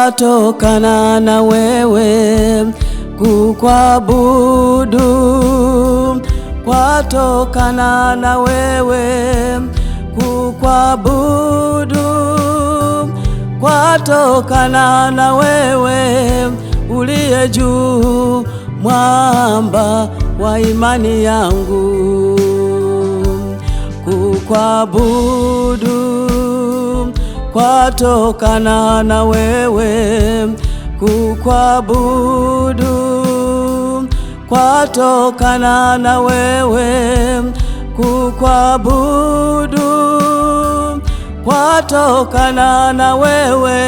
kwatokana na wewe, kukwabudu kwatokana na wewe, kukwabudu kwatokana na wewe, uliye juu, mwamba wa imani yangu. Kukwabudu kwatokana na wewe, kukwabudu kwatokana na wewe, kukwabudu kwatokana na wewe,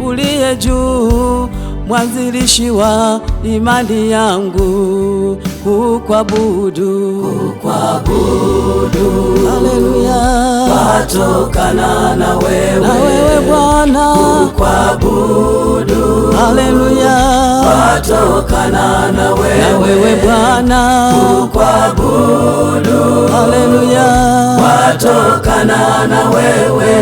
uliye juu, mwanzilishi wa imani yangu. Kukwabudu, kukwabudu, haleluya, kwatokana na wewe Bwana. Kukwabudu, haleluya, kwatokana na wewe Bwana. Kukwabudu, haleluya, kwatokana na wewe,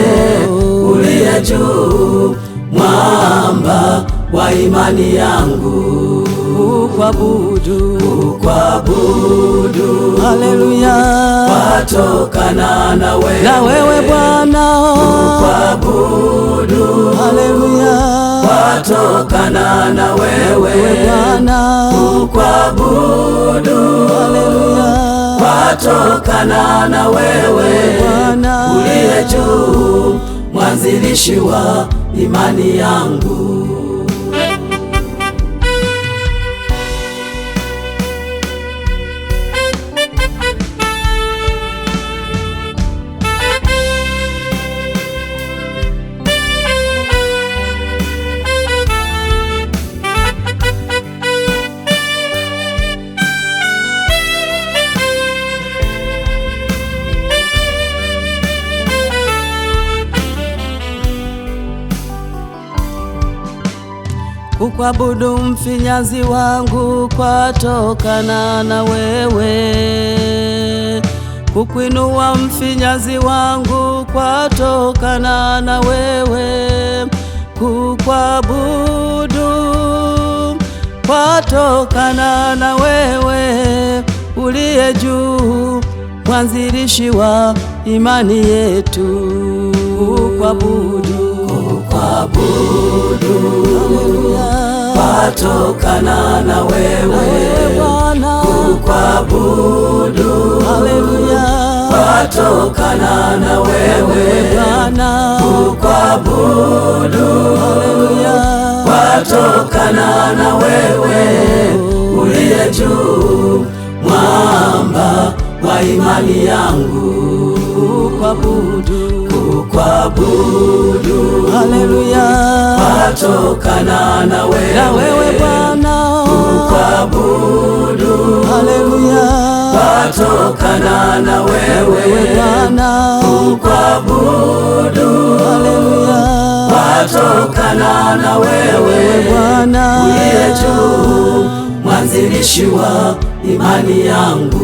uliye juu, mwamba wa imani yangu. kukwabudu, kukwabudu, haleluya, kwatokana na wewe Bwana. Kukwabudu, haleluya, kwatokana na wewe Bwana. Kukwabudu, haleluya, kwatokana na wewe Bwana. uliye juu, mwanzilishi wa imani yangu. Kukwabudu mfinyanzi wangu kwatokana na wewe, kukwinua mfinyanzi wangu kwatokana na wewe, kukwabudu kwatokana na wewe, uliye juu, mwanzilishi wa imani yetu. Kukwabudu, kukwabudu, kwatokana na wewe Bwana. Kukwabudu, haleluya, kwatokana na wewe Bwana. Kukwabudu, haleluya, kwatokana na wewe, uliye juu, mwamba wa imani yangu. kukwabudu, kukwabudu, haleluya, kwatokana na wewe Bwana. Kukwabudu, haleluya, kwatokana na wewe Bwana. Kukwabudu, haleluya, kwatokana na wewe Bwana. uliye juu, mwanzilishi wa imani yangu.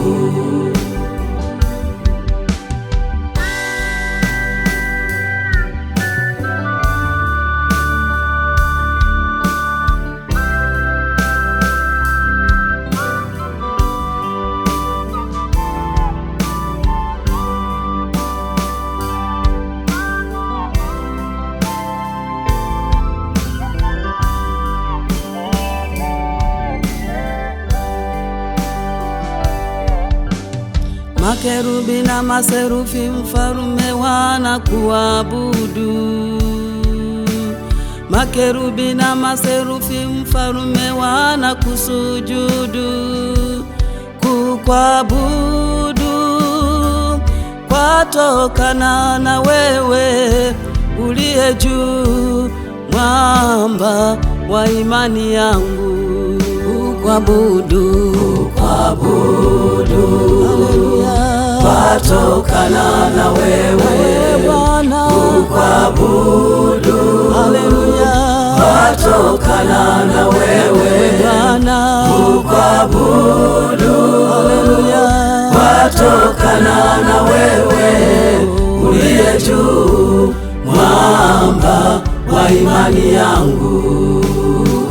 Makerubi na maserufi mfalume wanakuabudu. Makerubi na maserufi mfalume wanakusujudu. Kukwabudu kwatokana na wewe, uliye juu, mwamba wa imani yangu. Kukwabudu, kwatokana na wewe Bwana. Kukwabudu, haleluya, kwatokana na wewe Bwana. Kukwabudu, haleluya, kwatokana na wewe uliye juu, mwamba wa wa imani yangu,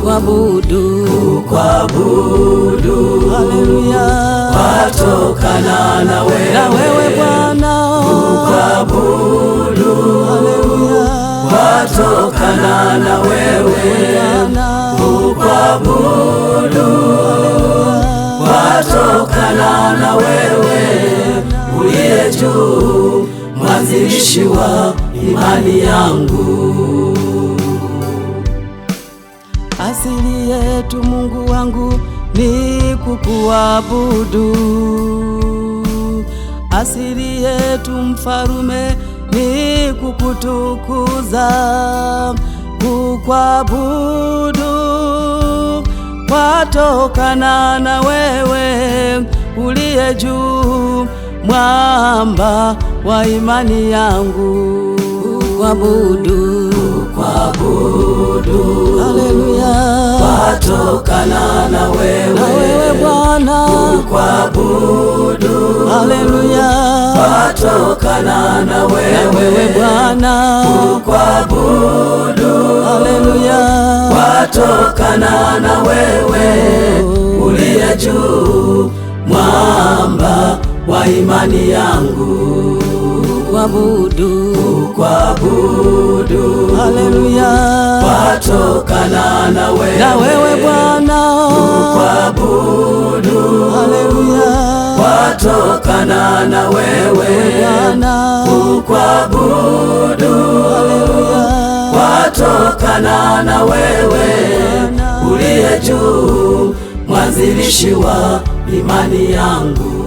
kuabudu, kuabudu, haleluya, kwatokana na wewe Bwana, kuabudu, haleluya, kwatokana na wewe, kuabudu, kwatokana na wewe, uliye juu, mwanzilishi wa imani yangu. Asili yetu Mungu wangu ni kukuabudu, asili yetu Mfalume ni kukutukuza, kukuabudu, kwatokana na wewe, uliye juu, mwamba wa imani yangu, kuabudu, kuabudu, haleluya, kwatokana na wewe Bwana, kuabudu, haleluya, kwatokana na wewe Bwana, kuabudu, haleluya, kwatokana na wewe, uliye juu, mwamba wa imani yangu, kuabudu, kuabudu, haleluya, kwatokana na wewe Bwana, kuabudu, haleluya, kwatokana na wewe Bwana, kuabudu, haleluya, kwatokana na wewe, uliye juu, mwanzilishi wa imani yangu.